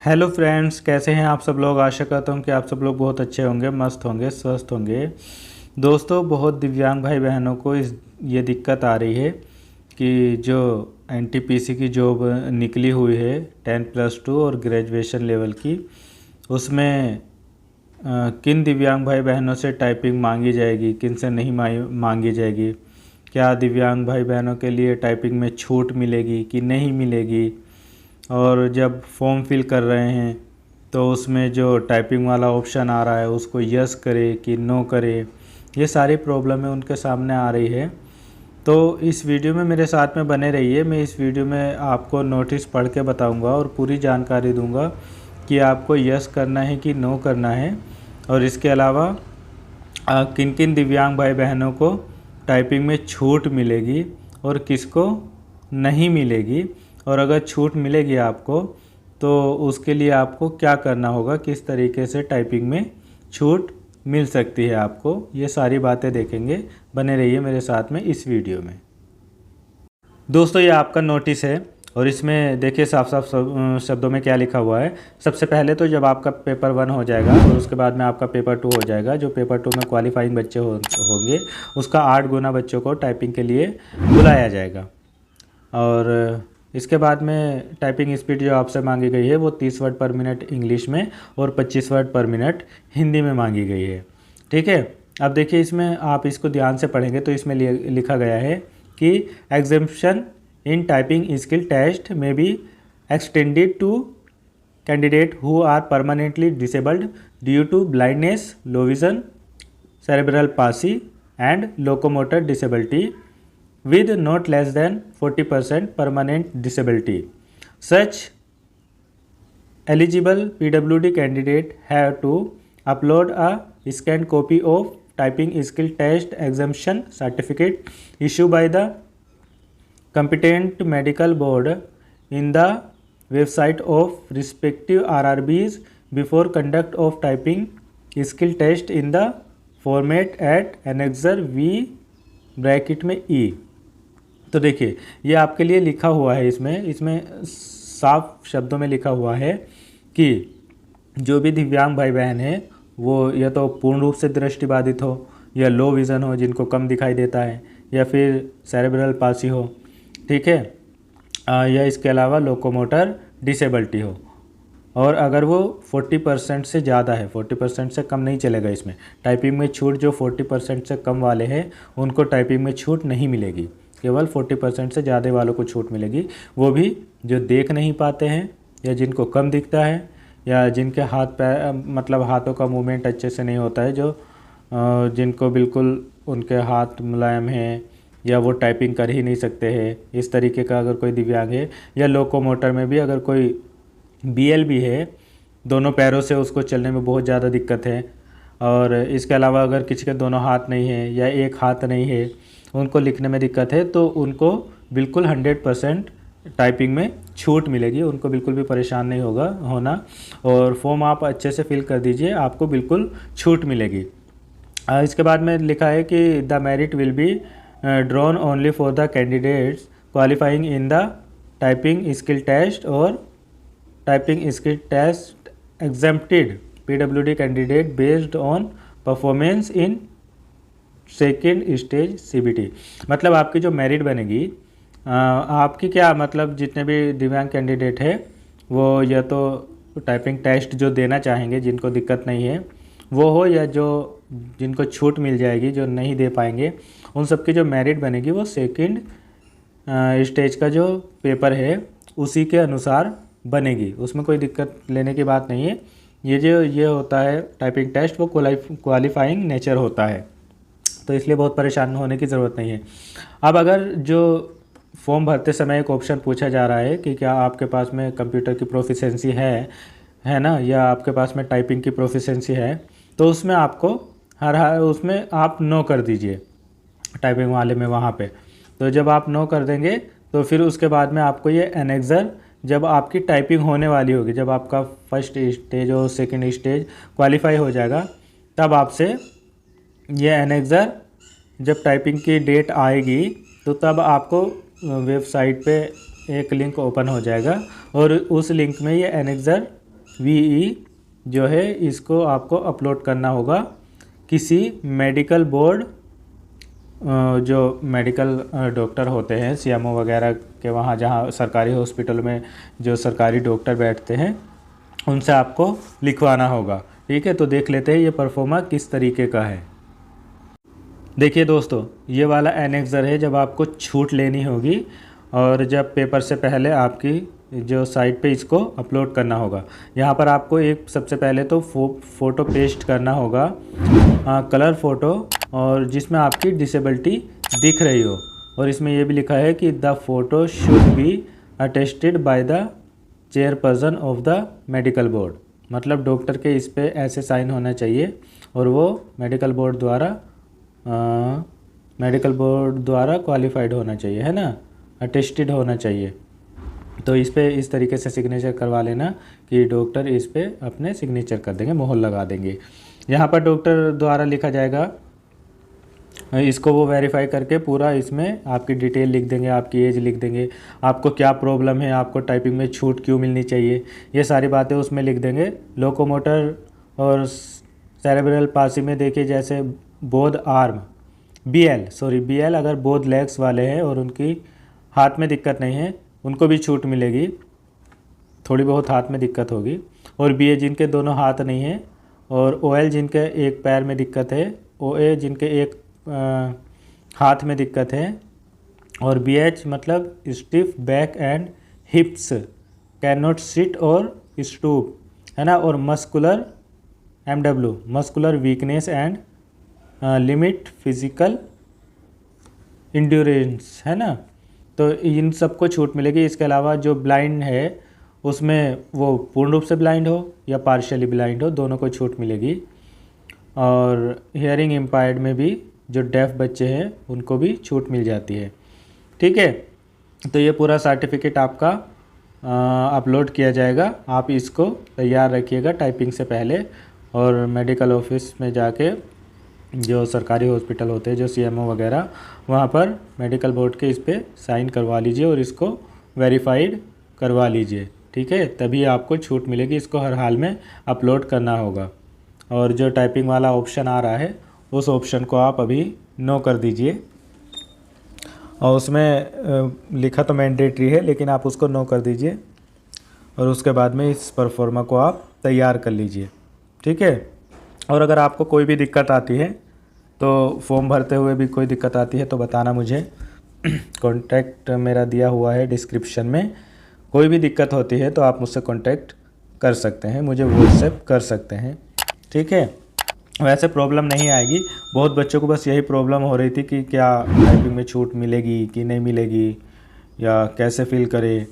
Hello friends, कैसे हैं आप सब लोग। आशा करता हूं कि आप सब लोग बहुत अच्छे होंगे, मस्त होंगे, स्वस्थ होंगे। दोस्तों, बहुत दिव्यांग भाई बहनों को ये दिक्कत आ रही है कि जो एनटीपीसी की जॉब निकली हुई है 10+2 और ग्रेजुएशन लेवल की, उसमें किन दिव्यांग भाई बहनों से टाइपिंग मांगी जाएगी, किन से नहीं मांगी जाएगी। क्या दिव्यांग भाई बहनों के लिए टाइपिंग में छूट मिलेगी कि नहीं मिलेगी। और जब फॉर्म फिल कर रहे हैं तो उसमें जो टाइपिंग वाला ऑप्शन आ रहा है उसको यस करे कि नो करे, ये सारी प्रॉब्लमें उनके सामने आ रही है। तो इस वीडियो में मेरे साथ में बने रहिए। मैं इस वीडियो में आपको नोटिस पढ़ के बताऊंगा और पूरी जानकारी दूंगा कि आपको यस करना है कि नो करना है। और इसके अलावा किन किन दिव्यांग भाई बहनों को टाइपिंग में छूट मिलेगी और किसको नहीं मिलेगी, और अगर छूट मिलेगी आपको तो उसके लिए आपको क्या करना होगा, किस तरीके से टाइपिंग में छूट मिल सकती है आपको, ये सारी बातें देखेंगे। बने रहिए मेरे साथ में इस वीडियो में। दोस्तों, ये आपका नोटिस है और इसमें देखिए साफ साफ शब्दों में क्या लिखा हुआ है। सबसे पहले तो जब आपका पेपर 1 हो जाएगा और उसके बाद में आपका पेपर 2 हो जाएगा, जो पेपर 2 में क्वालिफाइंग बच्चे होंगे उसका 8 गुना बच्चों को टाइपिंग के लिए बुलाया जाएगा। और इसके बाद में टाइपिंग स्पीड जो आपसे मांगी गई है वो 30 वर्ड पर मिनट इंग्लिश में और 25 वर्ड पर मिनट हिंदी में मांगी गई है। ठीक है, अब देखिए इसमें आप इसको ध्यान से पढ़ेंगे तो इसमें लिखा गया है कि exemption in typing skill test में be extended to candidate who are permanently disabled due to blindness, low vision, cerebral palsy and locomotor disability with not less than 40% permanent disability. Such eligible PWD candidate have to upload a scanned copy of typing skill test exemption certificate issued by the competent medical board in the website of respective RRBs before conduct of typing skill test in the format at annexer V bracket में E। तो देखिए ये आपके लिए लिखा हुआ है, इसमें साफ शब्दों में लिखा हुआ है कि जो भी दिव्यांग भाई बहन है वो या तो पूर्ण रूप से दृष्टिबाधित हो, या लो विज़न हो जिनको कम दिखाई देता है, या फिर सेरेब्रल पासी हो, ठीक है, या इसके अलावा लोकोमोटर डिसेबिलिटी हो। और अगर वो 40% से ज़्यादा है, 40% से कम नहीं चलेगा। इसमें टाइपिंग में छूट जो 40% से कम वाले हैं उनको टाइपिंग में छूट नहीं मिलेगी, केवल 40% से ज़्यादा वालों को छूट मिलेगी। वो भी जो देख नहीं पाते हैं, या जिनको कम दिखता है, या जिनके हाथ पैर मतलब हाथों का मूवमेंट अच्छे से नहीं होता है, जो जिनको बिल्कुल उनके हाथ मुलायम हैं या वो टाइपिंग कर ही नहीं सकते हैं, इस तरीके का अगर कोई दिव्यांग है, या लोकोमोटर में भी अगर कोई BLB है, दोनों पैरों से उसको चलने में बहुत ज़्यादा दिक्कत है, और इसके अलावा अगर किसी के दोनों हाथ नहीं है या एक हाथ नहीं है, उनको लिखने में दिक्कत है, तो उनको बिल्कुल 100% टाइपिंग में छूट मिलेगी। उनको बिल्कुल भी परेशान नहीं होना। और फॉर्म आप अच्छे से फिल कर दीजिए, आपको बिल्कुल छूट मिलेगी। इसके बाद में लिखा है कि the merit will be drawn only for the candidates qualifying in the typing skill test और typing skill test exempted PWD candidate based on performance in second stage CBT। मतलब आपकी जो मेरिट बनेगी, आपकी क्या मतलब जितने भी दिव्यांग कैंडिडेट है वो या तो टाइपिंग टेस्ट जो देना चाहेंगे, जिनको दिक्कत नहीं है वो हो, या जो जिनको छूट मिल जाएगी जो नहीं दे पाएंगे, उन सब की जो मेरिट बनेगी वो सेकेंड स्टेज का जो पेपर है उसी के अनुसार बनेगी। उसमें कोई दिक्कत लेने की बात नहीं है। ये होता है टाइपिंग टेस्ट, वो क्वालिफाइंग नेचर होता है, तो इसलिए बहुत परेशान होने की ज़रूरत नहीं है। अब अगर जो फॉर्म भरते समय एक ऑप्शन पूछा जा रहा है कि क्या आपके पास में कंप्यूटर की प्रोफिशिएंसी है ना, या आपके पास में टाइपिंग की प्रोफिशिएंसी है, तो उसमें आपको उसमें आप नो कर दीजिए टाइपिंग वाले में वहाँ पे। तो जब आप नो कर देंगे तो फिर उसके बाद में आपको ये एनेक्सर, जब आपकी टाइपिंग होने वाली होगी, जब आपका फर्स्ट स्टेज और सेकंड स्टेज क्वालिफाई हो जाएगा, तब आपसे ये एनेक्सर, जब टाइपिंग की डेट आएगी तो तब आपको वेबसाइट पे एक लिंक ओपन हो जाएगा और उस लिंक में ये एनेक्सर SVE जो है इसको आपको अपलोड करना होगा किसी मेडिकल बोर्ड, जो मेडिकल डॉक्टर होते हैं CMO वगैरह के वहाँ, जहाँ सरकारी हॉस्पिटल में जो सरकारी डॉक्टर बैठते हैं उनसे आपको लिखवाना होगा। ठीक है, तो देख लेते हैं ये परफॉर्मा किस तरीके का है। देखिए दोस्तों, ये वाला एनेक्सर है जब आपको छूट लेनी होगी और जब पेपर से पहले आपकी जो साइट पे इसको अपलोड करना होगा। यहाँ पर आपको एक सबसे पहले तो फ़ोटो पेस्ट करना होगा, कलर फ़ोटो, और जिसमें आपकी डिसेबिलिटी दिख रही हो, और इसमें ये भी लिखा है कि the photo should be attested by the chairperson of the medical board. मतलब डॉक्टर के इस पे ऐसे साइन होना चाहिए और वो मेडिकल बोर्ड द्वारा क्वालिफाइड होना चाहिए, है ना, अटेस्टेड होना चाहिए। तो इस पे इस तरीके से सिग्नेचर करवा लेना कि डॉक्टर इस पे अपने सिग्नेचर कर देंगे, मोहर लगा देंगे। यहाँ पर डॉक्टर द्वारा लिखा जाएगा, इसको वो वेरीफाई करके पूरा इसमें आपकी डिटेल लिख देंगे, आपकी एज लिख देंगे, आपको क्या प्रॉब्लम है, आपको टाइपिंग में छूट क्यों मिलनी चाहिए, ये सारी बातें उसमें लिख देंगे। लोकोमोटर और सेरेब्रल पासी में देखिए, जैसे बोथ आर्म BL अगर बोथ लेग्स वाले हैं और उनकी हाथ में दिक्कत नहीं है उनको भी छूट मिलेगी, थोड़ी बहुत हाथ में दिक्कत होगी। और BA जिनके दोनों हाथ नहीं है, और OL जिनके एक पैर में दिक्कत है, OA जिनके एक हाथ में दिक्कत है, और BH मतलब stiff back and हिप्स, can not sit और स्टूप, है ना, और muscular MW muscular weakness and limit physical endurance, है ना। तो इन सबको छूट मिलेगी। इसके अलावा जो ब्लाइंड है उसमें वो पूर्ण रूप से ब्लाइंड हो या पार्शियली ब्लाइंड हो, दोनों को छूट मिलेगी। और हियरिंग इम्पायर्ड में भी जो डेफ बच्चे हैं उनको भी छूट मिल जाती है। ठीक है, तो ये पूरा सर्टिफिकेट आपका अपलोड किया जाएगा। आप इसको तैयार रखिएगा टाइपिंग से पहले, और मेडिकल ऑफिस में जाके जो सरकारी हॉस्पिटल होते हैं, जो CMO वगैरह, वहाँ पर मेडिकल बोर्ड के इस पर साइन करवा लीजिए और इसको वेरीफाइड करवा लीजिए। ठीक है, तभी आपको छूट मिलेगी। इसको हर हाल में अपलोड करना होगा। और जो टाइपिंग वाला ऑप्शन आ रहा है उस ऑप्शन को आप अभी नो कर दीजिए, और उसमें लिखा तो मैंडेटरी है लेकिन आप उसको नो कर दीजिए, और उसके बाद में इस परफॉर्मा को आप तैयार कर लीजिए। ठीक है, और अगर आपको कोई भी दिक्कत आती है, तो फॉर्म भरते हुए भी कोई दिक्कत आती है तो बताना मुझे। कॉन्टैक्ट मेरा दिया हुआ है डिस्क्रिप्शन में। कोई भी दिक्कत होती है तो आप मुझसे कॉन्टैक्ट कर सकते हैं, मुझे व्हाट्सएप कर सकते हैं। ठीक है, वैसे प्रॉब्लम नहीं आएगी। बहुत बच्चों को बस यही प्रॉब्लम हो रही थी कि क्या टाइपिंग में छूट मिलेगी कि नहीं मिलेगी, या कैसे फिल करें।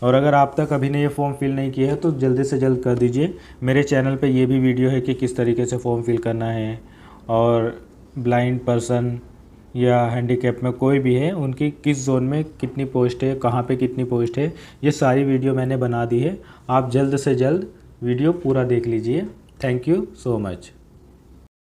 और अगर आप तक अभी ने ये फॉर्म फिल नहीं किया है तो जल्दी से जल्द कर दीजिए। मेरे चैनल पे ये भी वीडियो है कि किस तरीके से फॉर्म फिल करना है, और ब्लाइंड पर्सन या हैंडीकैप में कोई भी है उनकी किस जोन में कितनी पोस्ट है, कहाँ पे कितनी पोस्ट है, ये सारी वीडियो मैंने बना दी है। आप जल्द से जल्द वीडियो पूरा देख लीजिए। Thank you so much.